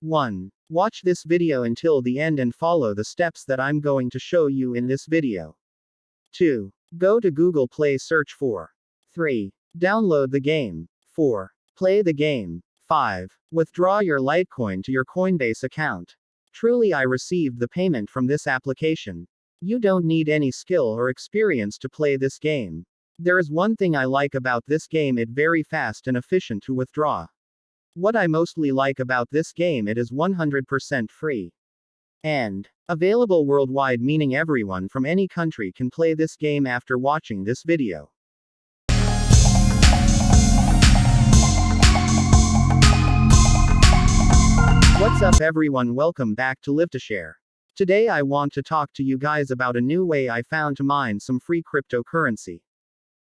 1. Watch this video until the end and follow the steps that I'm going to show you in this video. 2. Go to Google Play, search for. 3. Download the game. 4. Play the game. 5. Withdraw your Litecoin to your Coinbase account. Truly, I received the payment from this application. You don't need any skill or experience to play this game. There is one thing I like about this game: it's very fast and efficient to withdraw. What I mostly like about this game, it is 100% free. And available worldwide, meaning everyone from any country can play this game after watching this video. What's up everyone, welcome back to Live to Share. Today I want to talk to you guys about a new way I found to mine some free cryptocurrency.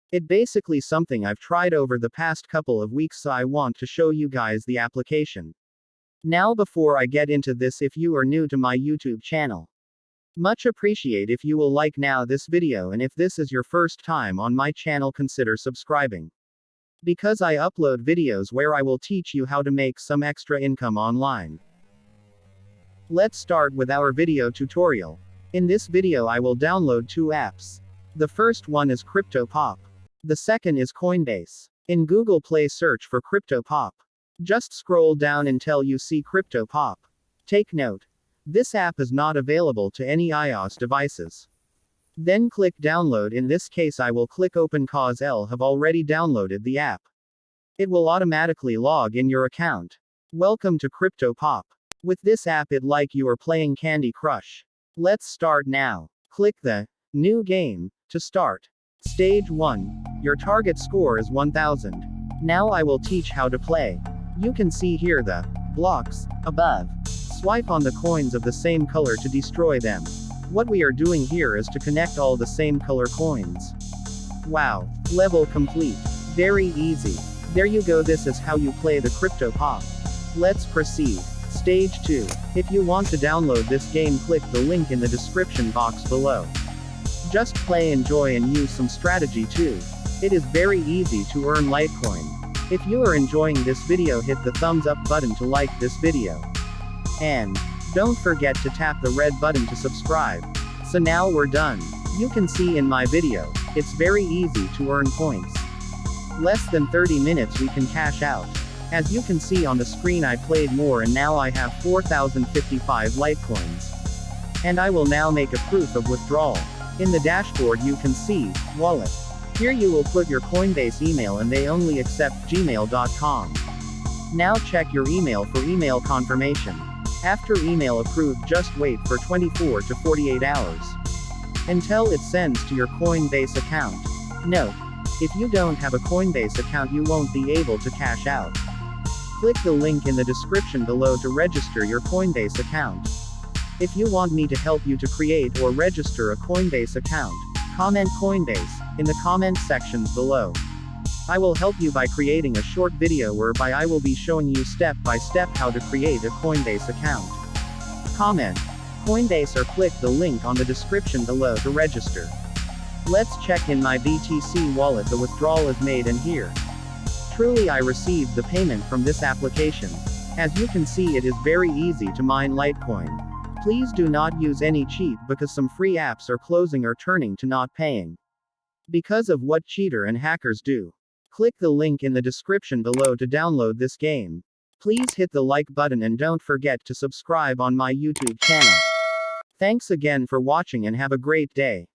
It basically something I've tried over the past couple of weeks, so I want to show you guys the application. Now before I get into this, if you are new to my YouTube channel, much appreciate if you will like now this video, and if this is your first time on my channel, consider subscribing. Because I upload videos where I will teach you how to make some extra income online. Let's start with our video tutorial. In this video I will download two apps. The first one is CryptoPop. The second is Coinbase. In Google Play, search for CryptoPop. Just scroll down until you see CryptoPop. Take note, this app is not available to any iOS devices. Then click download. In this case I will click open cause I have already downloaded the app. It will automatically log in your account. Welcome to CryptoPop. With this app it like you are playing Candy Crush. Let's start now. Click the new game to start. Stage 1. Your target score is 1000. Now I will teach how to play. You can see here the blocks above. Swipe on the coins of the same color to destroy them. What we are doing here is to connect all the same color coins. Wow. Level complete. Very easy. There you go, this is how you play the CryptoPop. Let's proceed. Stage 2. If you want to download this game, click the link in the description box below. Just play, enjoy, and use some strategy too. It is very easy to earn Litecoin. If you are enjoying this video, hit the thumbs up button to like this video. And don't forget to tap the red button to subscribe. So now we're done. You can see in my video, it's very easy to earn points. Less than 30 minutes we can cash out. As you can see on the screen, I played more and now I have 4055 Litecoins. And I will now make a proof of withdrawal. In the dashboard you can see, wallet. Here you will put your Coinbase email and they only accept gmail.com. Now check your email for email confirmation. After email approved, just wait for 24 to 48 hours. Until it sends to your Coinbase account. Note, if you don't have a Coinbase account you won't be able to cash out. Click the link in the description below to register your Coinbase account. If you want me to help you to create or register a Coinbase account, comment Coinbase in the comment sections below. I will help you by creating a short video whereby I will be showing you step by step how to create a Coinbase account. Comment Coinbase or click the link on the description below to register. Let's check in my BTC wallet. The withdrawal is made and here. Truly, I received the payment from this application. As you can see, it is very easy to mine Litecoin. Please do not use any cheat because some free apps are closing or turning to not paying. Because of what cheater and hackers do. Click the link in the description below to download this game. Please hit the like button and don't forget to subscribe on my YouTube channel. Thanks again for watching and have a great day.